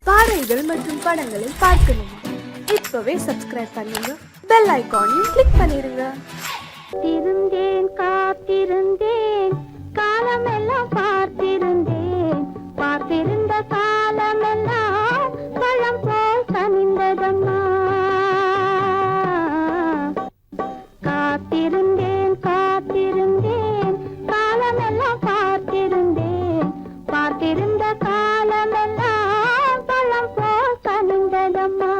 பாடல்கள் மற்றும் படங்களை பார்க்கணுமா? இப்பவே சப்ஸ்கிரைப் பண்ணுங்க, பெல் ஐகானையும் கிளிக் பண்ணிருங்க. திருந்தேன் காத்திருந்தேன் காலமெல்லாம் பார்த்திருந்தேன் பார்த்திருந்த காலமெல்லாம் பழம் போல் கனிந்ததம்மா. காத்திருந்தேன் காத்திருந்தேன் காலமெல்லாம் பார்த்திருந்தேன் பார்த்திருந்த காலமெல்லாம் பழம் போல் கனிந்ததம்மா.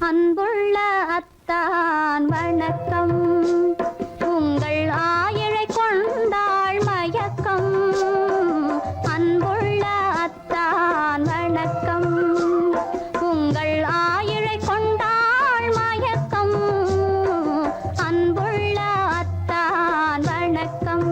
அன்புள்ள அத்தான் வணக்கம். உங்கள் ஆயிழை கொண்டாள் மயக்கம். அன்புள்ள அத்தான் வணக்கம். உங்கள் ஆயிழை கொண்டாள் மயக்கம். அன்புள்ள அத்தான் வணக்கம்.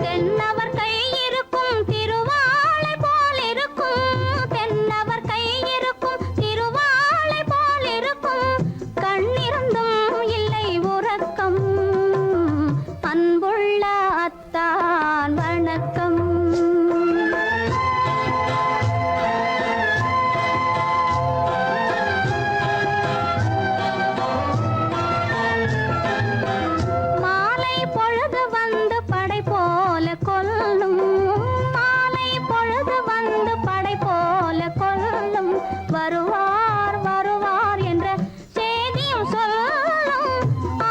தென்னவர் கை இருக்கும் திருவாளை போல் இருக்கும். தென்னவர் கை இருக்கும் திருவாளை போல் இருக்கும். கண்ணிருந்தும் இல்லை உறக்கம். அன்புள்ள அத்தான் வணக்கம். மாலை பொழுது வந்து படை போல கொல்லும். மாலை பொழுது வந்து படை போல கொல்லும். வருவார் வருவார் என்ற செய்தியும் சொல்லும்.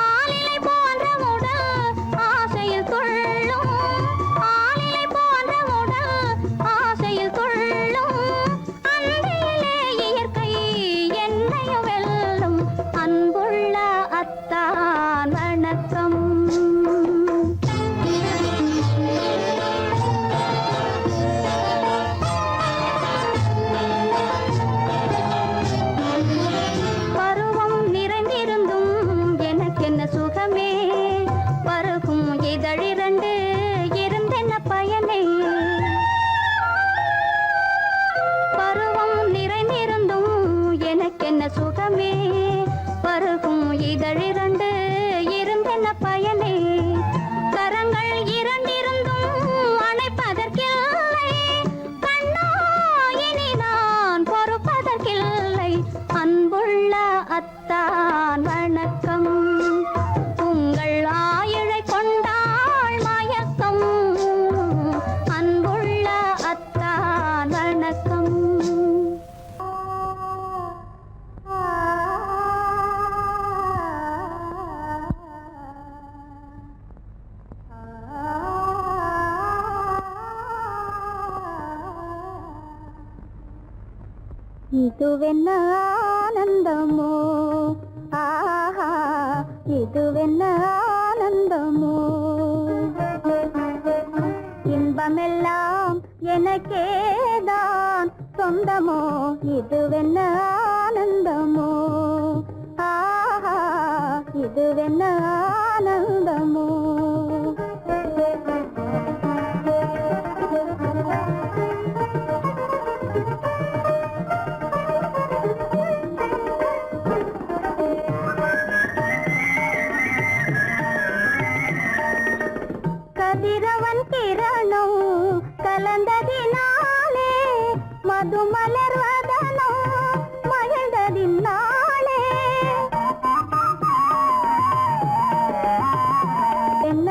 ஆளிலை போன்ற உடல் ஆசையில் துள்ளும். ஆளிலை போன்ற உடல் ஆசையில் துள்ளும். அன்பிலே இயற்கை என்னையும் வெல்லும். அன்புள்ள அத்தான் வணக்கம். பருவம் நிறைந்திருந்தும் எனக்கென்ன சுகமே. பருகும் இதழிரண்டு இருந்தென்ன பயனே. பருவம் நிறைந்திருந்தும் எனக்கென்ன சுகமே. பருகும் இதழிரண்டு இருந்தென்ன பயனே. கரங்கள் இரண்டிருந்தும் அணைப்பதற்கில்லை. கண்ணா இனி நான் பொறுப்பதற்கில்லை. அன்புள்ள அத்தான் வணக்கம். உங்கள் ஆயிழை கொண்டாள் மயக்கம். அன்புள்ள அத்தான் வணக்கம். இதுவென்ன ஆனந்தமோ. ஆஹா இதுவென்ன ஆனந்தமோ. இன்பமெல்லாம் எனக்கேதான் சொந்தமோ. இதுவென்ன ஆனந்தமோ. ஆஹா இதுவென்ன ஆனந்தமோ. கதிரவன் கிரணம் கலந்ததினாலே மது மலர்வதனோ மகிழ்ந்ததினாலே. என்ன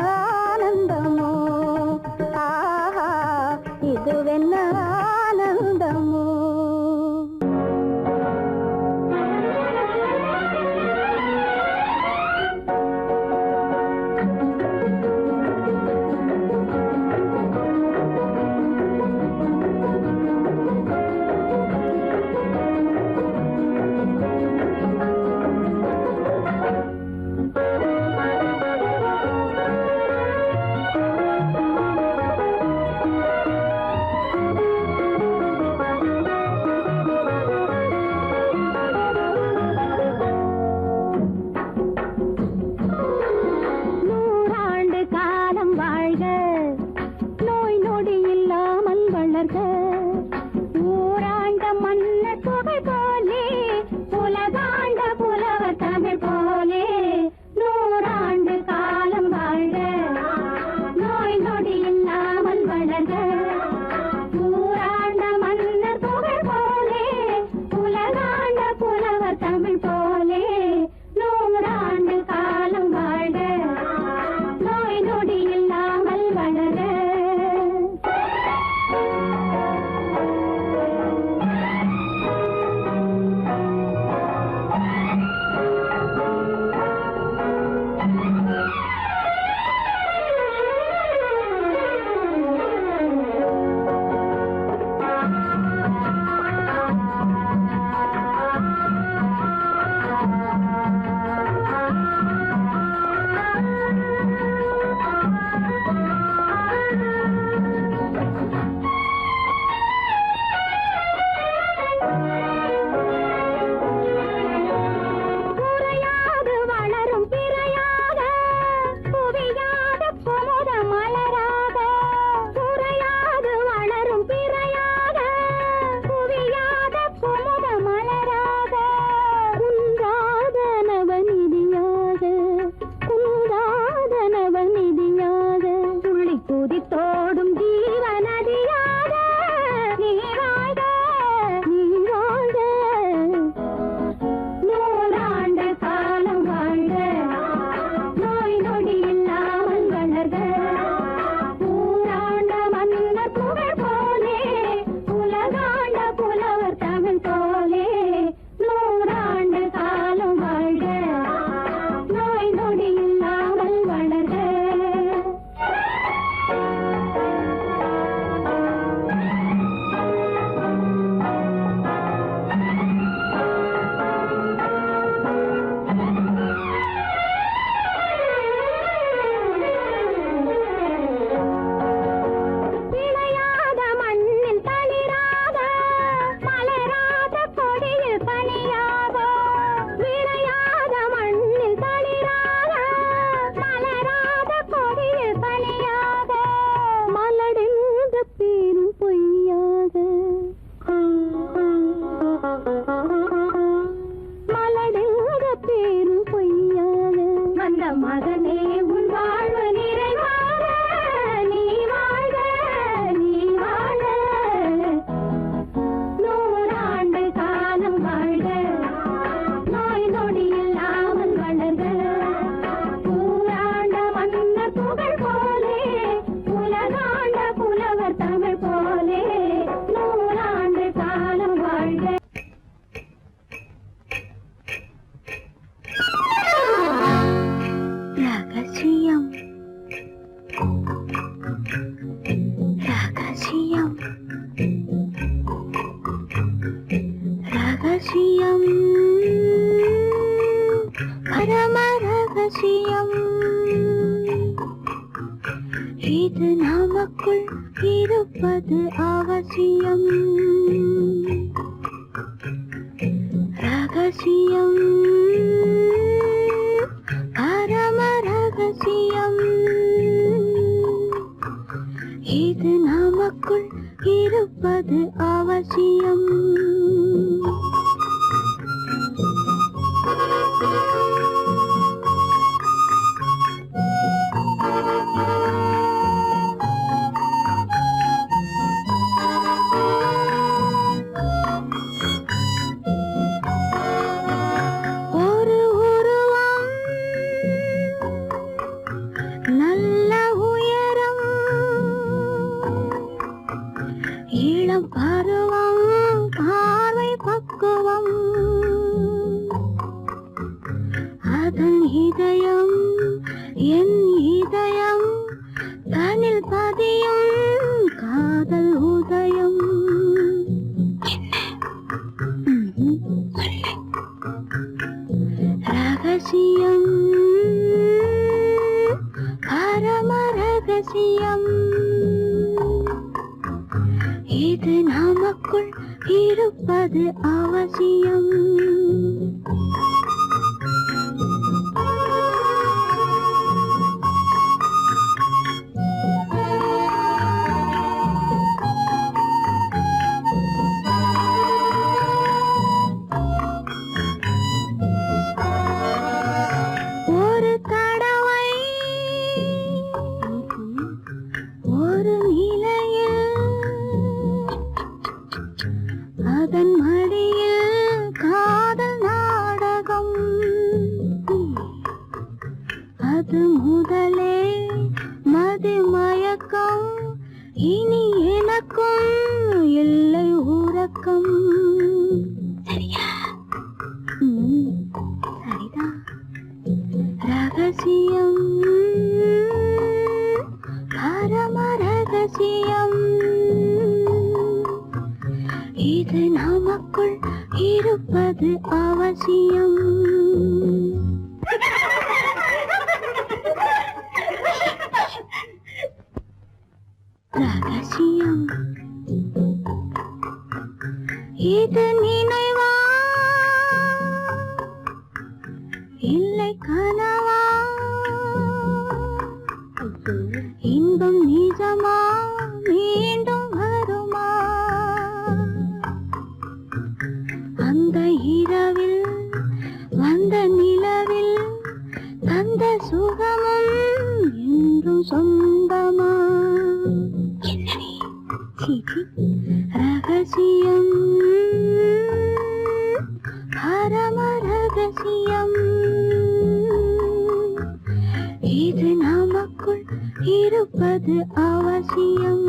ஆனந்தமோ ஆஹா இதுவென்ன ஆனந்தமோ ரகசியம் பரம ரகசியம் இது நமக்குள் இருப்பது அவசியம் ரகசியம் பரம ரகசியம் இது நமக்குள் இருப்பது அவசியம் நல்ல மண்ணில் பதியும் காதல் உதயம். ரகசியம் பரம ரகசியம், இது நமக்குள் இருப்பது அவசியம். ஒரு தடவை ஒரு நிலையில் அதன் மடியில் காதல் நாடகம், அது முதலே மதி மயக்கம், இனி எனக்கும் இல்லை உறக்கம். சரியா? சரிதான். ரகசியம் பரம ரகசியம், இது நமக்குள் இருப்பது அவசியம். ரகசியம், இது நினைவா இல்லை கனவா, இன்பம் நிஜமா மீண்டும் வருமா, அந்த இரவில் வந்த நிலவில் தந்த சுகமும் என்றும் சொந்தமா. ரகசியம் பரம ரகசியம், இது நமக்குள் இருப்பது அவசியம்.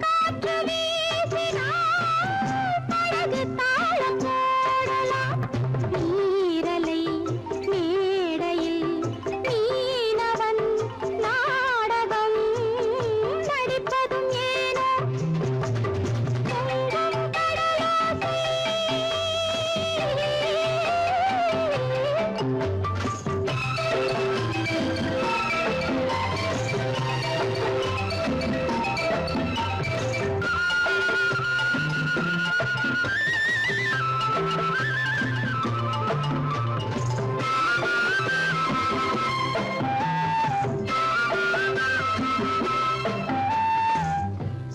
காற்று வீசினால் படகு தாளம் போடலாம். நீரலை மேடையில் மீனவன் நாடகம் நடிப்பதும் ஏனோ பொங்கும் கடலோசை.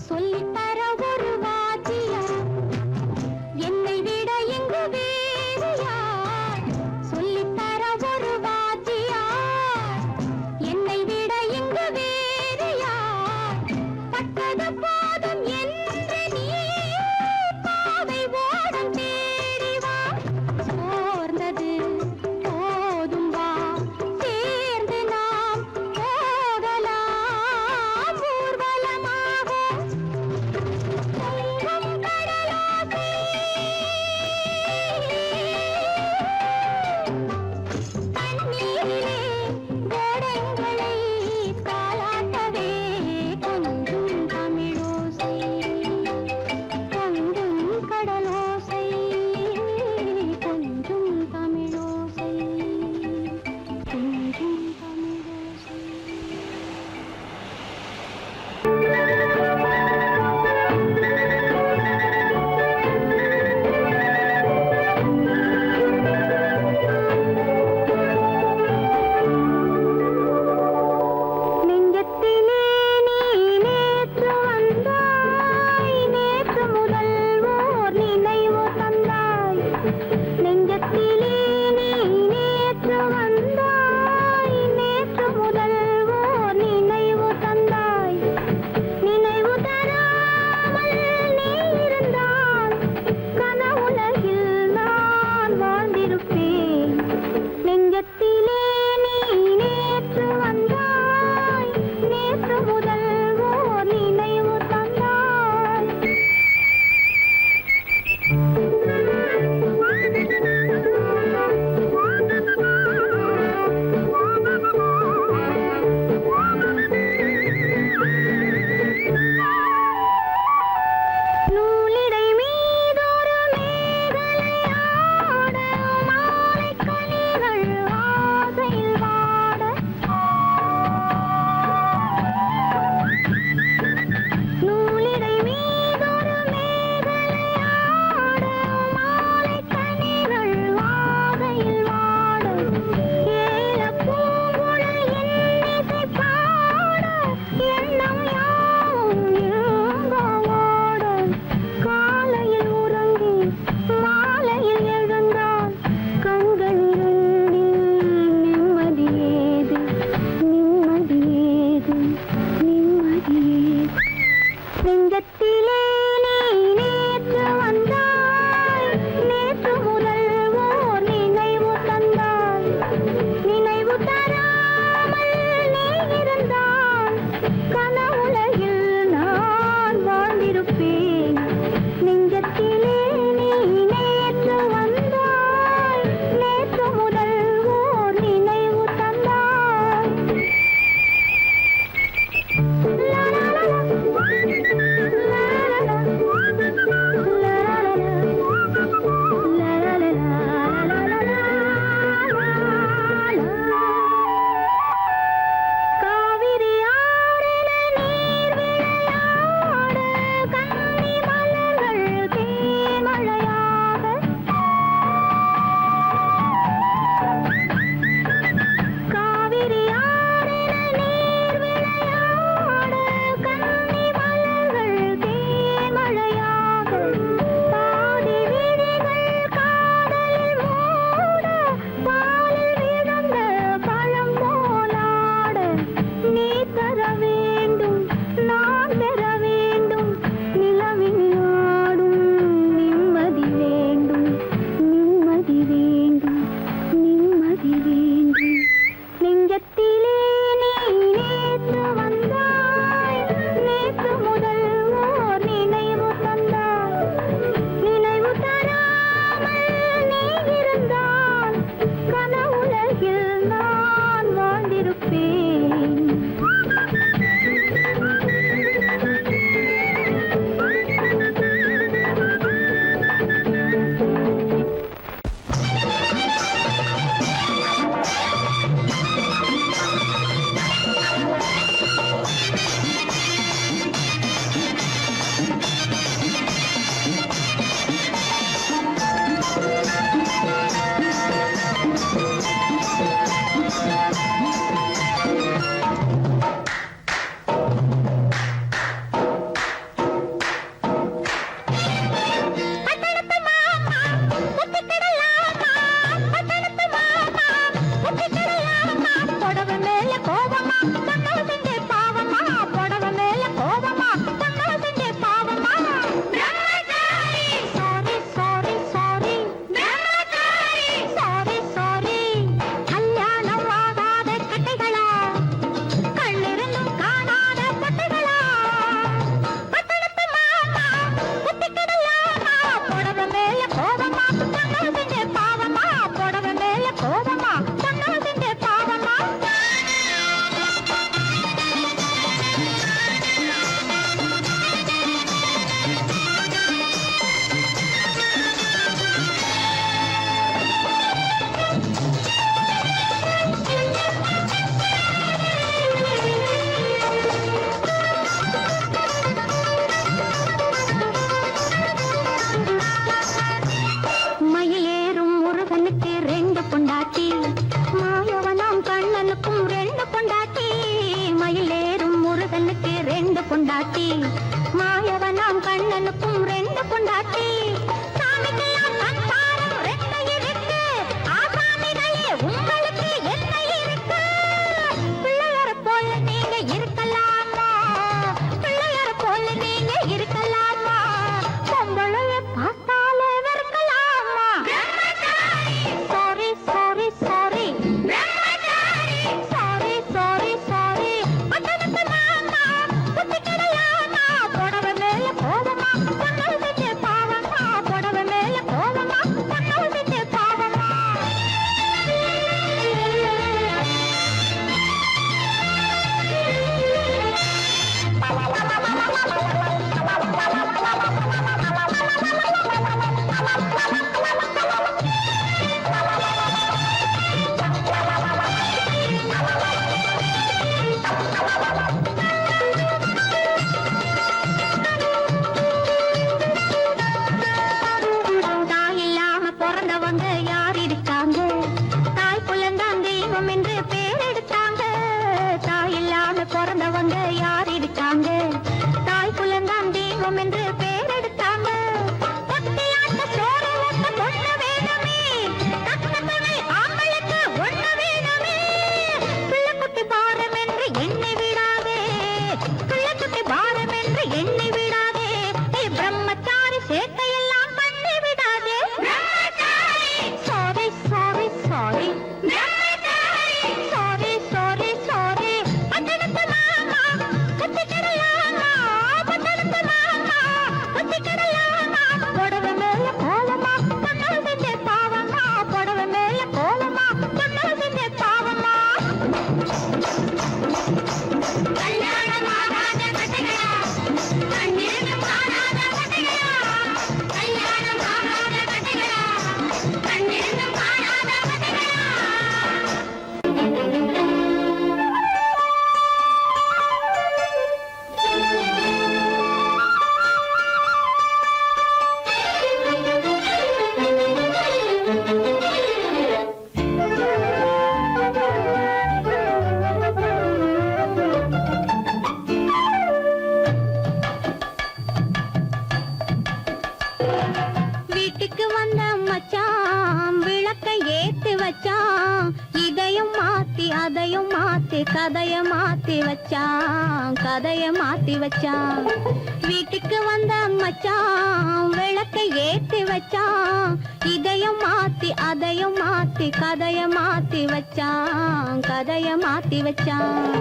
சொல்லித்தர ஒரு வாத்தியார், என்னை விட இங்கு வேறு யார்? சொல்லித்தர ஒரு வாத்தியார், என்னை விட இங்கு வேறு யார்? பட்டது போதும் என்று நீ பாதை ஓடம் தேடி வா. சோர்ந்தது போதும் வா, சேர்ந்து நாம் போகலாம் ஊர்வலமாக. பொங்கும் கடலோசை. தண்ணீரிலே ஓடங்களை தாலாட்டவே கொஞ்சும் தமிழோசை. பொங்கும் கடலோசை, கொஞ்சும் தமிழோசை, கொஞ்சும் தமிழோசை. நெஞ்சத்திலே நீ நேற்று வந்தாய், நேற்று முதல் ஓர் நினைவு தந்தாய். நெஞ்சத்திலே நீ நேற்று வந்தாய், நேற்று முதல் ஓர் நினைவு தந்தாய். நினைவு தராமல் நீ இருந்தால் கனவுலகில் நான் வாழ்ந்திருப்பேன். நெஞ்சத்திலே நீ நேற்று வந்தாய், நேற்று முதல் ஓர் நினைவு தந்தாய். நூலிடை மீதொரு மேகலையாட, மாலைக் கனிகள் ஆசையில் வாட. நூலிடை மீதொரு மேகலையாட, மாலைக் கனிகள் ஆசையில் வாட. ஏலப் பூங்குழல் இன்னிசை பாட, எண்ணம் யாவும் எங்கோ ஓட. காலையில் உறங்கி மாலையில் எழுந்தால் கண்கள் இரண்டில் நிம்மதியேது, நிம்மதியேது, நிம்மதியேது. நெஞ்சத்திலே நீ நேற்று வந்தாய், நேற்று முதல் ஓர் நினைவு தந்தாய். நினைவு தராமல் நீ இருந்தால் கனவுலகில் நான் வாழ்ந்திருப்பேன். நெஞ்சத்திலே நீ நேற்று வந்தாய், நேற்று முதல் ஓர் நினைவு தந்தாய். லா லா லா லா, லா லா லா. மாயவனாம் கண்ணனுக்கும் ரெண்டு பொண்டாட்டி சாமிக்கெல்லாம் சம்சாரம் ரெண்டு இருக்கு ஆசாமிகளே உங்களுக்கு என்ன இருக்கு பிள்ளையார போல நீங்க இருக்கலாமா பிள்ளையார போல நீங்க இருக்கலாமா பொம்பளைய பார்த்தாலே வெறுக்கலாமா sorry sorry sorry sorry sorry sorry அத்தனத்து மாமா புத்தி கிடையாமா புடவை மேல கோவமா பொண்ணு செஞ்ச பாவமா புடவை மேல கோவமா பொண்ணு செஞ்ச பாவமா தாய் இல்லாம பிறந்தவங்க யார் இருக்காங்க தாய் புலந்தான் தெய்வம் என்று பேர் எடுத்தாங்க தாய் இல்லாம பிறந்தவங்க யார் இருக்காங்க தாய் புலந்தான் தெய்வம் என்று பேர் எடுத்தாங்க ஒத்தையாட்ட சோறு ஊட்ட பொண்ணு வேணுமே தக்கத்தவை ஆம்பளுக்கு ஒண்ணு வேணுமே பிள்ளைக்குட்டி பாரம் என்று எண்ணி விடாதே பிள்ளைக்குட்டி பாரம் என்று எண்ணி விடாதே பிரம்மச்சாரி சேட்டையெல்லாம் பண்ணி விடாதே sorry sorry sorry sorry sorry sorry பட்டணத்து மாமா புத்தி கிடையாமா பட்டணத்து மாமா புத்தி கிடையாமா புடவை மேல கோலமா பொண்ணு செஞ்ச பாவமா புடவை மேல கோலமா பொண்ணு செஞ்ச பாவமா கல்யாணம் ஆகாத கட்டைகளா கண்ணீரும் காணாத கட்டைகளா கல்யாணம் ஆகாத கட்டைகளா கண்ணீரும் காணாத கட்டைகளா வீட்டுக்கு வந்த மச்சான் விளக்க ஏத்தி வச்சான் இதையும் மாத்தி அதையும் மாத்தி கதைய மாத்தி வச்சான் கதைய மாத்தி வச்சான் வீட்டுக்கு வந்த மச்சான் விளக்க ஏத்தி வச்சான் இதையும் மாத்தி அதையும் மாத்தி கதைய மாத்தி வச்சான் கதைய மாத்தி வச்சான்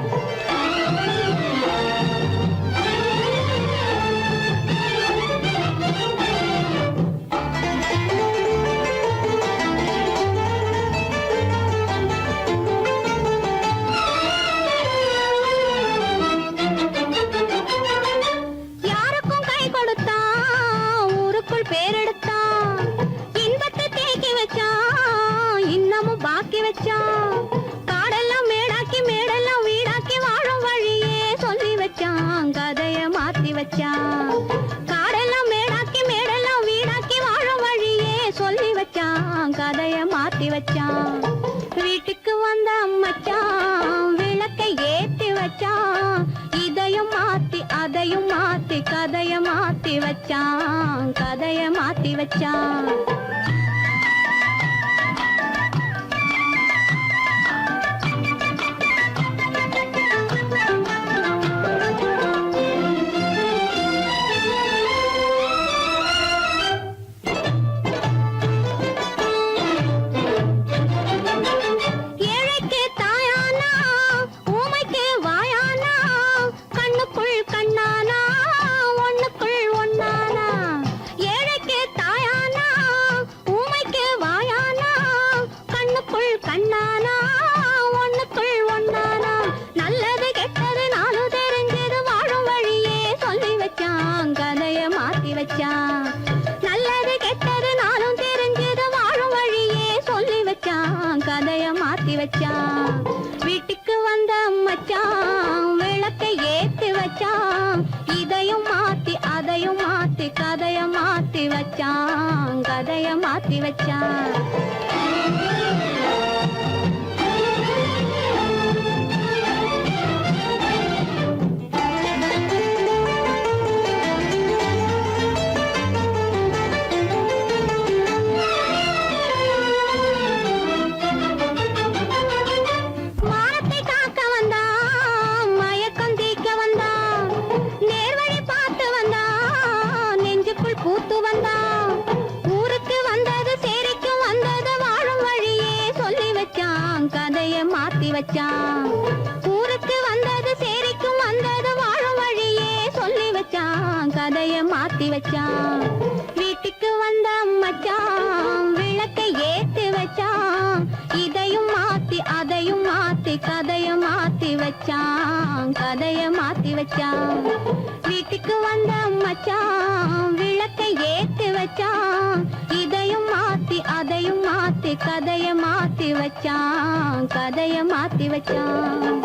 யாருக்கும் கை கொடுத்தான் ஊருக்குள் பேரெடுத்தான் இன்பத்தை தேக்கி வச்சான் இன்னமும் பாக்கி வச்சான் காடெல்லாம் மேடாக்கி மேடெல்லாம் வீடாக்கி வாழும் வழியே சொல்லி வச்சான் கதைய மாத்தி வச்சான் காடெல்லாம் மேடாக்கி மேடெல்லாம் வீடாக்கி வாழும் வழியே சொல்லி வச்சான் கதைய மாத்தி வச்சான் வீட்டுக்கு வந்த மச்சான் விளக்கை ஏத்தி வச்சான் இதையும் மாத்தி அதையும் மாத்தி கதைய மாத்தி வச்சான் கதைய மாத்தி வச்சான் ஏழைக்கு தாயானா ஊமைக்கு வாயானா கண்ணுக்குள் கண்ணானா ஒண்ணுக்குள் ஒண்ணானா ஏழைக்கு தாயானா ஊமைக்கு வாயானா கண்ணுக்குள் கண்ணானா ஒண்ணுக்குள் ஒண்ணானா நல்லது கெட்டது நானும் தெரிஞ்சது வாழும் வழியே சொல்லி வச்சான் கதைய மாத்தி வச்சான் நல்லது கெட்டது நானும் தெரிஞ்சது வாழும் வழியே சொல்லி வச்சான் கதைய மாத்தி வச்சான் வீட்டுக்கு வந்த மச்சான் விளக்கை ஏத்தி வச்சான் இதையும் மாத்தி அதையும் மாத்தி கதைய மாத்தி வச்சான் கதைய மாத்தி வச்சான் வச்சான். ஊருக்கு வந்தது சேரிக்கும் வந்தது வாழும் வழியே சொல்லி வச்சான். கதைய மாத்தி வச்சான். வீட்டுக்கு வந்த மச்சான் விளக்கை ஏத்தி வச்சான். இதையும் மாத்தி அதையும் மாத்தி கதைய மாத்தி வச்சான். கதைய மாத்தி வச்சான். வீட்டுக்கு வந்த மச்சான் விளக்கை ஏத்தி வச்சான். இதையும் மாத்தி அதையும் மாத்தி கதைய மாத்தி வச்சான். கதைய மாத்தி வச்சான்.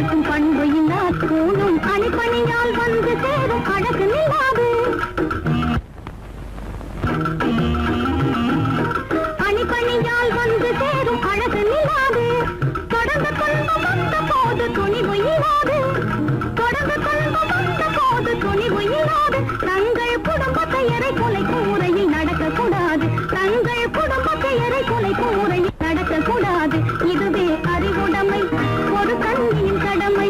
காட்டும் பண்பு இல்லா தூணும் அணிப்பணியால் வந்து சேரும் அழகு நில்லாது அணிப்பணியால் வந்து சேரும் அழகு நில்லாது தொடர்ந்து துன்பம் வந்த போது துணிவு இல்லாது தொடர்ந்து துன்பம் வந்த போது துணிவு இல்லாது தங்கள் குடும்பத்தை எரை கொலை கூரையில் நடக்கக்கூடாது தங்கள் குடும்பத்தை எரை கொலை கூரையில் நடக்கக்கூடாது இதுவே அறிவுடைமை ஒரு கண்ணியின் கடமை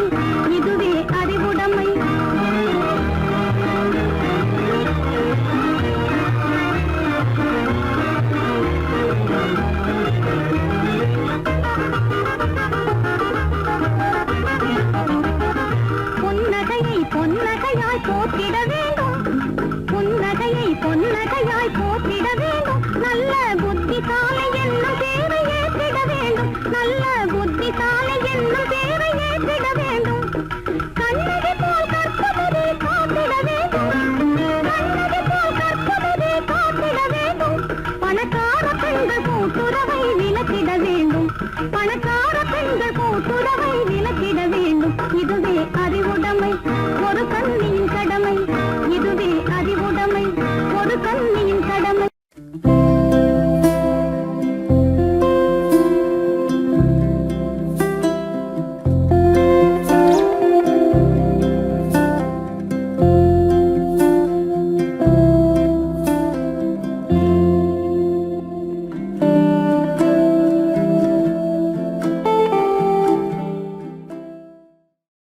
இதுவே அறிவுடைமை புன்னகையை பொன்னகையாய் போற்றிட வேண்டும் புன்னகையை பொன்னகையாய் போற்றிட வேண்டும் நல்ல புத்திசாலை என்னும் பேரை ஏற்றிட வேண்டும் நல்ல புத்திசாலை என்னும் பேரை ஏற்றிட வேண்டும் கண்ணகி போல் கற்பவரே காத்திட வேண்டும் கண்ணகி போல் கற்பவரே காத்திட வேண்டும் பணக்கார பெண்கள் கூட்டுறவை விலக்கிட வேண்டும் பணக்கார பெண்கள் கூட்டுறவை விலக்கிட வேண்டும் இதுவே அறிவுடைமை ஒரு கண்ணியின் கடமை இதுவே அறிவுடைமை ஒரு கண்ணி